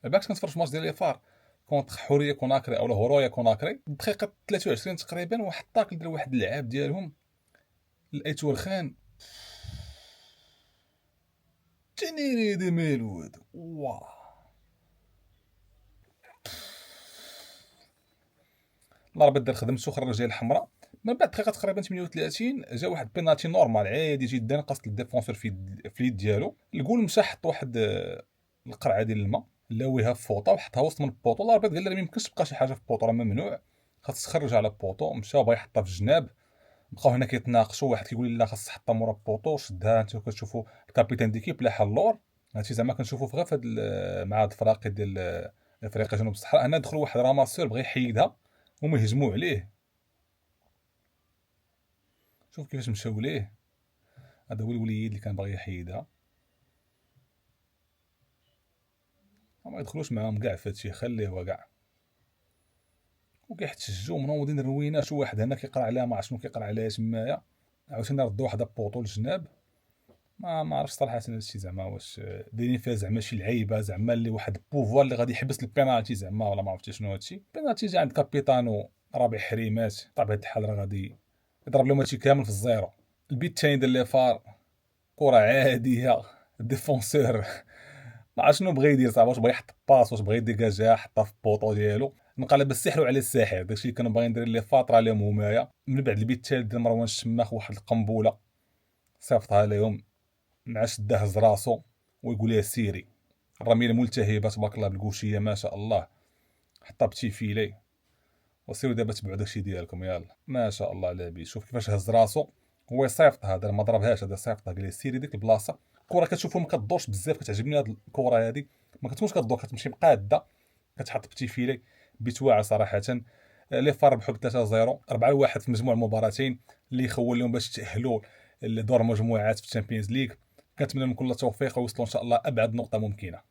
بالعكس كنتفرج في ماتش ديال لي فار كونتر حوريه كوناكري او هورويا كوناكري الدقيقه 23 تقريبا، واحد الطاكل ديال واحد اللعاب ديالهم الايتور خان تنيري دي ميلو هذا واه. الله ربي دار خدمته خرج ديال الحمراء. من بعد دقيقه تقريبا 38 جا واحد بينالتي نورمال عادي جدا، قصد الديفونسور في اليد ديالو، الجول مشى حط واحد القرعه ديال الماء لاويها في فوطه وحطها وسط من البوطو. الله ربي قال له ما يمكنش تبقى شي حاجه في البوطو راه ممنوع، خاص تخرج على البوطو. مشى بغا يحطها في الجناب، بقاو هنا كيتناقشوا، واحد كيقول لي لا خاص تحطها مورا البوطو، شدها. انتو كتشوفوا الكابيتان ديكيب لاح اللور. هادشي زعما كنشوفوا غير في هاد مع هاد الفراقي ديال افريقيا جنوب الصحراء. هنا دخلوا واحد راماسور بغى يحيدها هما يهجموا عليه. شوف كيفاش مشاو ليه، هذا هو الوليد اللي كان باغي يحيدها. ما يدخلوش معاهم كاع في هادشي، خليه كاع. وكيحتجوا منوضين الروينه. شو واحد هنا كيقرا عليها ما عرف شنو كيقرا عليها تمايا، عاوتاني ردوا واحد البوطو للجناب. ما عرفتش صراحه هادشي زعما واش دايرين فيها زعما شي لعيبه زعما اللي واحد البوفوار اللي غادي يحبس البينالتي زعما، ولا ما عرفتش شنو هادشي. البينالتي جا عند كابيتانو رابع حريمات، بطبيعه الحال راه غادي يضرب لهم هادشي كامل في الزيرو. البيت الثاني ديال لي فار كره عاديه، الديفونسور ما عرف شنو بغى يدير صاحبي، واش بغى يحط باس واش بغى يديكاجيها حطها في البوطو ديالو. انقلب السحر على الساحر. داكشي اللي كانوا باغيين ندير لي فاطره عليهم همايا. من بعد البيت الثالث ديال مروان الشماخ واحد القنبوله صيفطها لهم مع شده هز راسو ويقول لها سيري. الرميله ملتهبه تبارك الله بالكوشيه ما شاء الله، حطها بتي فيلي وسيروا دابا تبعوا داكشي ديالكم يلا ما شاء الله على بي. شوف كيفاش هز راسو هو يصيفط، هذا ما ضربهاش، هذا صيفطها قال لي سيري ديك البلاصه. الكره كتشوفهم ما كدورش بزاف، كتعجبني هذه الكره هذه، ما كتكونش كدور، كتمشي مقاده، كتحط بتي فيلي بتواعر صراحه. لي فار ربحوا ب 3-0 4-1 في مجموع المباراتين اللي يخول لهم باش يتاهلوا لدور مجموعات في الشامبيونز ليغ. كنتمنى لهم كل التوفيق ويوصلوا ان شاء الله ابعد نقطه ممكنه.